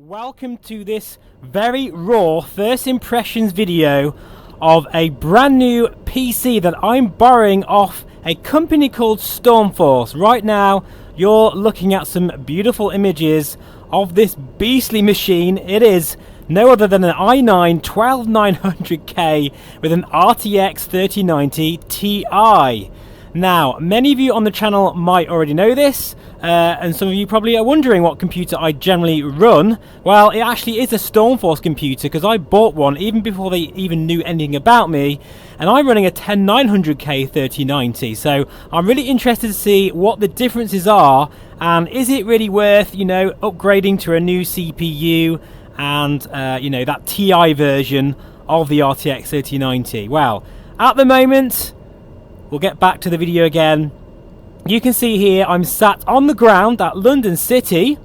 Welcome to this very raw first impressions video of a brand new PC that I'm borrowing off a company called Stormforce. Right now you're looking at some beautiful images of this beastly machine. It is no other than an i9 12900K with an RTX 3090 Ti. Now, many of you on the channel might already know this, and some of you probably are wondering what computer I generally run. Well, it actually is a Stormforce computer, because I bought one even before they even knew anything about me, and I'm running a 10900K 3090, so I'm really interested to see what the differences are, and is it really worth, you know, upgrading to a new CPU, and, you know, that Ti version of the RTX 3090. Well, at the moment, we'll get back to the video again. You can see here I'm sat on the ground at London City.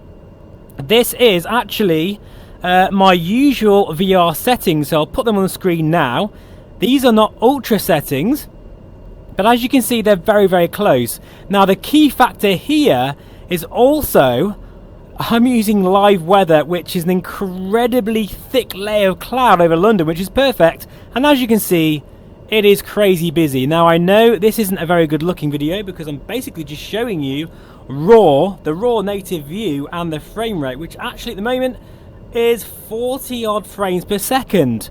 This is actually my usual VR settings, so I'll put them on the screen now. These are not ultra settings, but as you can see, they're very, very close. Now, the key factor here is also I'm using live weather, which is an incredibly thick layer of cloud over London, which is perfect. And as you can see, it is crazy busy. Now, I know this isn't a very good looking video because I'm basically just showing you the raw native view and the frame rate, which actually at the moment is 40 odd frames per second.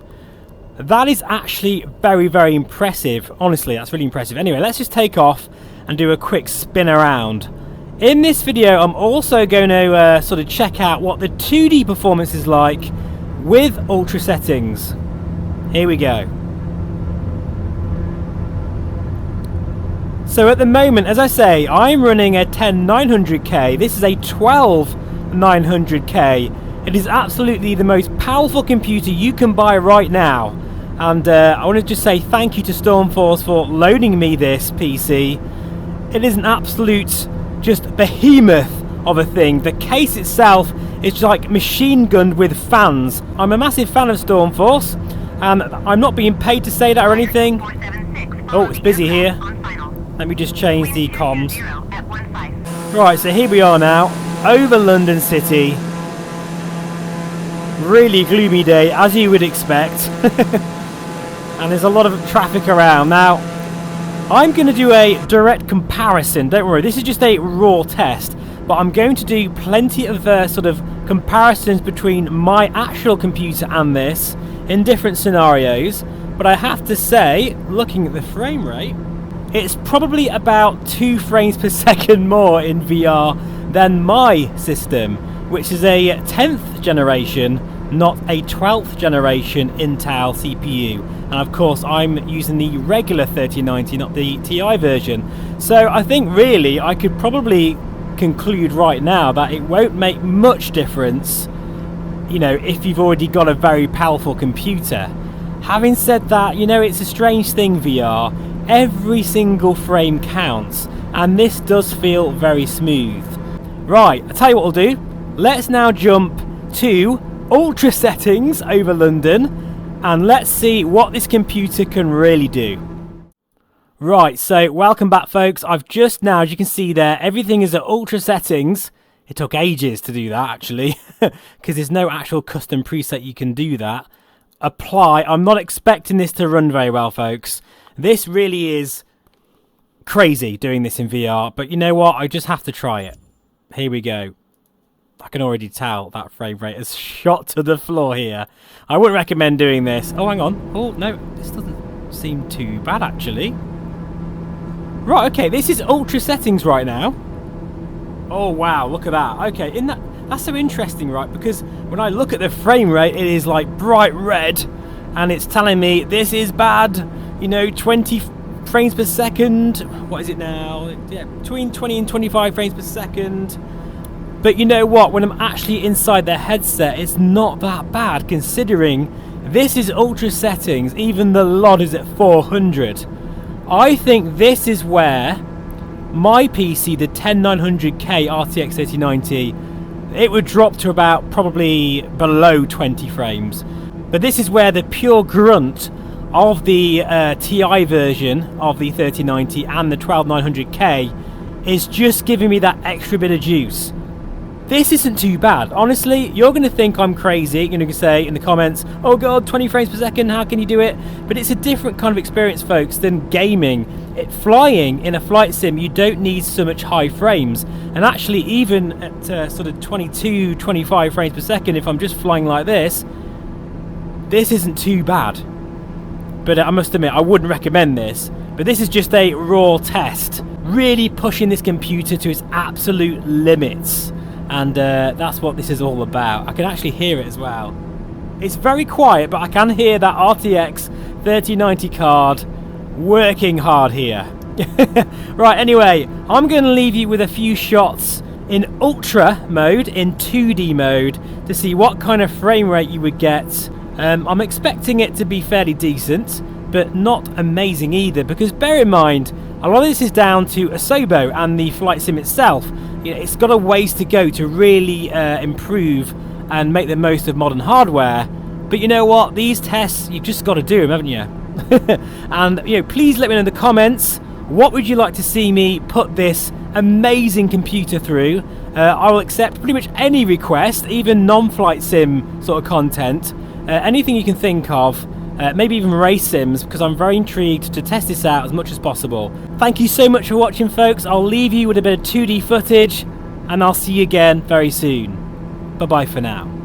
That is actually very, very impressive. Honestly, that's really impressive. Anyway, let's just take off and do a quick spin around. In this video, I'm also going to sort of check out what the 2D performance is like with ultra settings. Here we go. So at the moment, as I say, I'm running a 10900K. This is a 12900K. It is absolutely the most powerful computer you can buy right now. And I want to just say thank you to Stormforce for loaning me this PC. It is an absolute just behemoth of a thing. The case itself is just like machine gunned with fans. I'm a massive fan of Stormforce, and I'm not being paid to say that or anything. Oh, it's busy here. Let me just change the comms. Right, so here we are now, over London City. Really gloomy day, as you would expect. And there's a lot of traffic around. Now, I'm going to do a direct comparison. Don't worry, this is just a raw test. But I'm going to do plenty of sort of comparisons between my actual computer and this in different scenarios. But I have to say, looking at the frame rate, it's probably about 2 frames per second more in VR than my system, which is a 10th generation, not a 12th generation Intel CPU. And of course, I'm using the regular 3090, not the Ti version. So I think really I could probably conclude right now that it won't make much difference, you know, if you've already got a very powerful computer. Having said that, you know, it's a strange thing, VR. Every single frame counts, and this does feel very smooth. Right, I'll tell you what we'll do. Let's now jump to ultra settings over London, and let's see what this computer can really do. Right, so welcome back, folks. I've just now, as you can see there, everything is at ultra settings. It took ages to do that, actually, because there's no actual custom preset you can do that. Apply. I'm not expecting this to run very well, folks. This really is crazy doing this in VR, but you know what? I just have to try it. Here we go. I can already tell that frame rate has shot to the floor here. I wouldn't recommend doing this. Oh, hang on. Oh, no, this doesn't seem too bad, actually. Right, okay, this is ultra settings right now. Oh, wow, look at that. Okay, that's so interesting, right? Because when I look at the frame rate, it is like bright red, and it's telling me this is bad. You know, 20 frames per second. What is it now? Yeah, between 20 and 25 frames per second. But you know what? When I'm actually inside the headset, it's not that bad, considering this is ultra settings. Even the LOD is at 400. I think this is where my PC, the 10900K RTX 3090, it would drop to about probably below 20 frames. But this is where the pure grunt of the Ti version of the 3090 and the 12900K is just giving me that extra bit of juice. This isn't too bad. Honestly, you're going to think I'm crazy. You're going to say in the comments, oh god, 20 frames per second, how can you do it? But it's a different kind of experience, folks, than gaming. Flying in a flight sim, you don't need so much high frames. And actually, even at sort of 22, 25 frames per second, if I'm just flying like this isn't too bad. But I must admit, I wouldn't recommend this. But this is just a raw test. Really pushing this computer to its absolute limits. And that's what this is all about. I can actually hear it as well. It's very quiet, but I can hear that RTX 3090 card working hard here. Right, anyway, I'm going to leave you with a few shots in ultra mode, in 2D mode, to see what kind of frame rate you would get. I'm expecting it to be fairly decent, but not amazing either, because bear in mind, a lot of this is down to Asobo and the flight sim itself. You know, it's got a ways to go to really improve and make the most of modern hardware. But you know what? These tests, you've just got to do them, haven't you? And you know, please let me know in the comments, what would you like to see me put this amazing computer through? I will accept pretty much any request, even non-flight sim sort of content. Anything you can think of. Maybe even race sims, because I'm very intrigued to test this out as much as possible. Thank you so much for watching, folks. I'll leave you with a bit of 2D footage, and I'll see you again very soon. Bye bye for now.